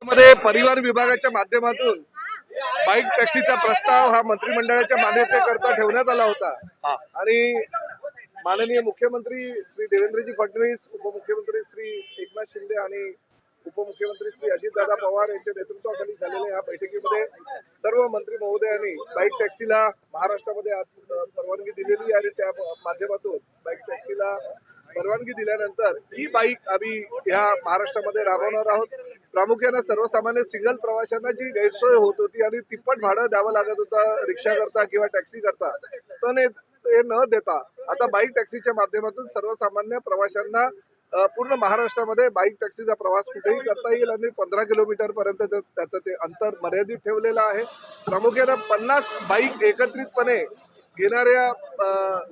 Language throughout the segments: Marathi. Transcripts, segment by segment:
मध्ये परिवहन विभागाच्या माध्यमातून बाईक टॅक्सीचा प्रस्ताव हा मंत्रिमंडळाच्या मान्यतेकरता ठेवण्यात आला होता आणि माननीय मुख्यमंत्री श्री देवेंद्रजी फडणवीस, उपमुख्यमंत्री श्री एकनाथ शिंदे आणि उपमुख्यमंत्री श्री अजितदादा पवार यांच्या नेतृत्वाखाली झालेल्या या बैठकीमध्ये सर्व मंत्री महोदयांनी बाईक टॅक्सीला महाराष्ट्रामध्ये आज परवानगी दिलेली आणि त्या माध्यमातून बाईक टॅक्सीला परवानगी दिल्यानंतर ही बाईक आम्ही ह्या महाराष्ट्रामध्ये राबवणार आहोत। प्रामुख्याने सर्वसामान्य सिंगल प्रवाशांना जी गैरसोय होत होती आणि तिप्पट भाडं द्यावं लागत होतं रिक्षा करता किंवा टॅक्सी करता, तर ते न देता आता बाईक टॅक्सीच्या माध्यमातून सर्वसामान्य प्रवाशांना पूर्ण महाराष्ट्रामध्ये बाईक टॅक्सीचा प्रवास कुठेही करता येईल आणि 15 किलोमीटर पर्यंत त्याचं ते अंतर मर्यादित ठेवलेलं आहे। प्रामुख्याने 50 बाईक एकत्रितपणे घेणाऱ्या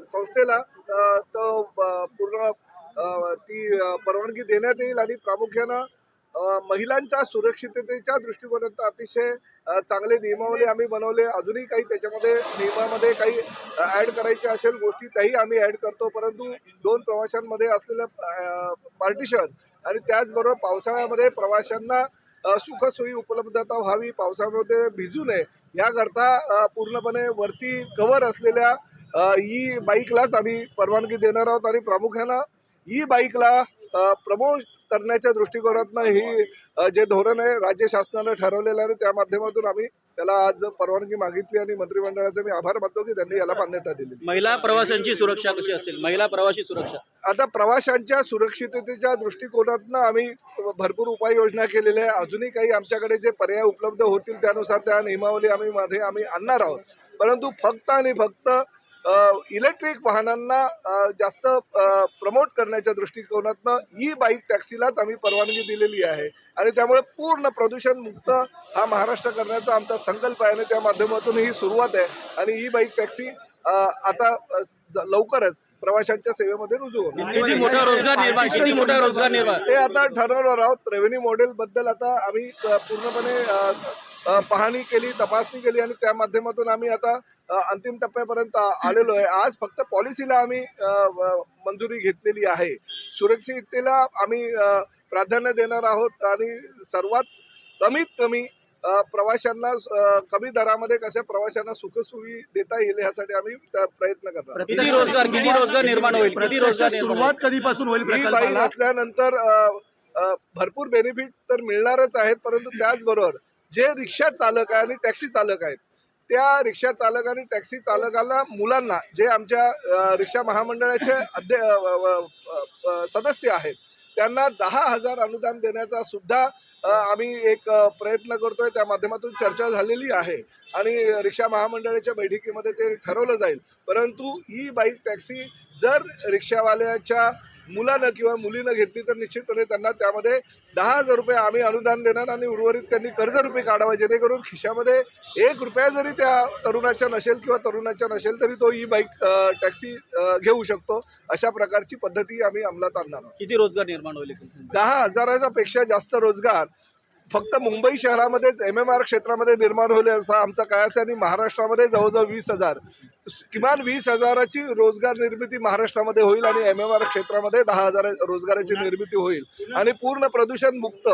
संस्थेला तो पूर्ण ती परवानगी देण्यात येईल आणि प्रामुख्याने महिलांच्या सुरक्षिततेच्या दृष्टिकोनातून अतिशय चांगले नियमावली आम्ही बनवले। अजूनही काही त्याच्यामध्ये नियमामध्ये काही ऍड करायचे असेल गोष्टी त्याही आम्ही ऍड करतो, परंतु 2 प्रवाशांमध्ये असलेलं पार्टिशन आणि त्याचबरोबर पावसाळ्यामध्ये प्रवाशांना सुखसोयी उपलब्धता व्हावी, पावसामध्ये भिजू नये याकरता पूर्णपणे वरती कव्हर असलेल्या ई बाईकलाच आम्ही परवानगी देणार आहोत आणि प्रामुख्यानं ई बाईकला प्रमोट करण्याच्या दृष्टिकोनातून ही जे धोरण आहे राज्य शासनाने ठरवलेलं आहे, त्या माध्यमातून आम्ही त्याला आज परवानगी मागितली आणि मंत्रिमंडळाचे मी आभार मानतो की त्यांनी याला मान्यता दिली। महिला प्रवाशांची सुरक्षा कशी असेल? महिला प्रवासी सुरक्षा आता प्रवाशांच्या सुरक्षिततेच्या दृष्टिकोनातून आम्ही भरपूर उपाययोजना केलेल्या आहे। अजूनही काही आमच्याकडे जे पर्याय उपलब्ध होतील त्यानुसार त्या नियमावली आम्ही आणणार आहोत, परंतु फक्त आणि फक्त इलेक्ट्रिक वाहनांना जास्त प्रमोट करण्याच्या दृष्टिकोनातून ई बाईक टॅक्सीलाच आम्ही परवानगी दिलेली आहे आणि त्यामुळे पूर्ण प्रदूषण मुक्त हा महाराष्ट्र करण्याचा आमचा संकल्प आहे आणि त्या माध्यमातून ही सुरुवात आहे आणि ई बाईक टॅक्सी आता लवकरच प्रवाशांच्या सेवेमध्ये रुजू होणार। किती मोठा रोजगार निर्माण ते आता ठरवणार आहोत। रेव्हेन्यू मॉडेल बद्दल आता आम्ही पूर्णपणे पाहणी केली, तपासणी केली आणि त्या माध्यमातून आम्ही आता अंतिम टप्प्यापर्यंत आलेलो आहे। आज फक्त पॉलिसीला आम्ही मंजुरी घेतलेली आहे, सुरक्षिततेला आम्ही प्राधान्य देणार आहोत आणि सर्वात कमीत कमी प्रवाशांना कमी दरामध्ये कशा प्रवाशांना सुखसोयी देता येईल यासाठी आम्ही प्रयत्न करणार। किती रोजगार निर्माण होईल? सुरुवात कधीपासून होईल? ही बाईक असल्यानंतर भरपूर बेनिफिट तर मिळणारच आहेत, परंतु त्याचबरोबर जे रिक्षा चालक आहे आणि टॅक्सी चालक आहेत त्या रिक्षा चालक आणि टॅक्सी चालकाला मुलांना जे आमच्या रिक्षा महामंडळाचे सदस्य आहेत त्यांना 10,000 अनुदान देण्याचा सुद्धा आम्ही एक प्रयत्न करतोय। त्या माध्यमातून चर्चा झालेली आहे आणि रिक्षा महामंडळाच्या बैठकीमध्ये ते ठरवलं जाईल। परंतु ही बाईक टॅक्सी जर रिक्षावाल्याच्या मुलानं किंवा मुलीनं घेतली तर निश्चितपणे त्यांना त्यामध्ये 10,000 रुपये आम्ही अनुदान देणार आणि उर्वरित त्यांनी कर्जरूपी काढावं, जेणेकरून खिशामध्ये 1 रुपया जरी त्या तरुणाच्या नसेल किंवा तरुणाच्या नसेल तरी तो ई बाईक टॅक्सी घेऊ शकतो। अशा प्रकारची पद्धती आम्ही अंमलात आणणार आहोत। किती रोजगार निर्माण होईल? 10,000 पेक्षा जास्त रोजगार फक्त मुंबई शहरामध्येच MMR क्षेत्रामध्ये निर्माण होईल असा आमचा कयास आहे आणि महाराष्ट्रामध्ये जवळजवळ 20,000 किमान 20,000ची रोजगार निर्मिती महाराष्ट्रामध्ये होईल आणि MMR क्षेत्रामध्ये 10,000 रोजगाराची निर्मिती होईल आणि पूर्ण प्रदूषण मुक्त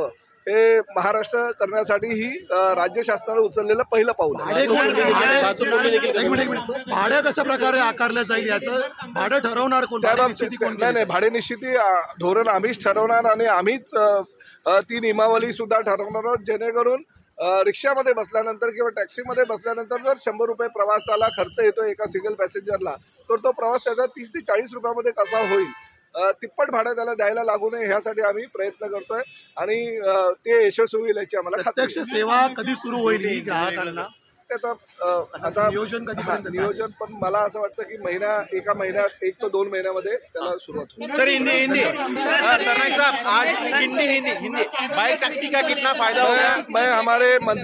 हे महाराष्ट्र करण्यासाठी ही राज्य शासनाने उचललेलं पहिलं पाऊल आहे। भाडं कशा प्रकारे आकारलं जाईल याचं भाडं ठरवणार कोण? नाही, भाडे निश्चिती धोरण आम्हीच ठरवणार आणि आम्हीच ती नियमावली सुद्धा ठरवणार आहोत, जेणेकरून रिक्षामध्ये बसल्यानंतर किंवा टॅक्सीमध्ये बसल्यानंतर जर 100 रुपये प्रवासाला खर्च येतो एका सिंगल पॅसेंजरला, तर तो प्रवास त्याचा 30 ते 40 रुपयामध्ये कसा होईल, तिप्पट भाडं त्याला द्यायला लागू नये ह्यासाठी आम्ही प्रयत्न करतोय आणि ते यशस्वी होईल याची आम्हाला प्रत्यक्ष सेवा कधी सुरू होईल ही ग्राहकांना? आता नियोजन पण मला असं वाटतं की एका महिन्यात 1 ते 2 महिन्यामध्ये त्याला सुरुवात होईल। सर हिंदी आज हिंदी बाइक टैक्सी का कितना फायदा होगा? मैं हमारे मंत्री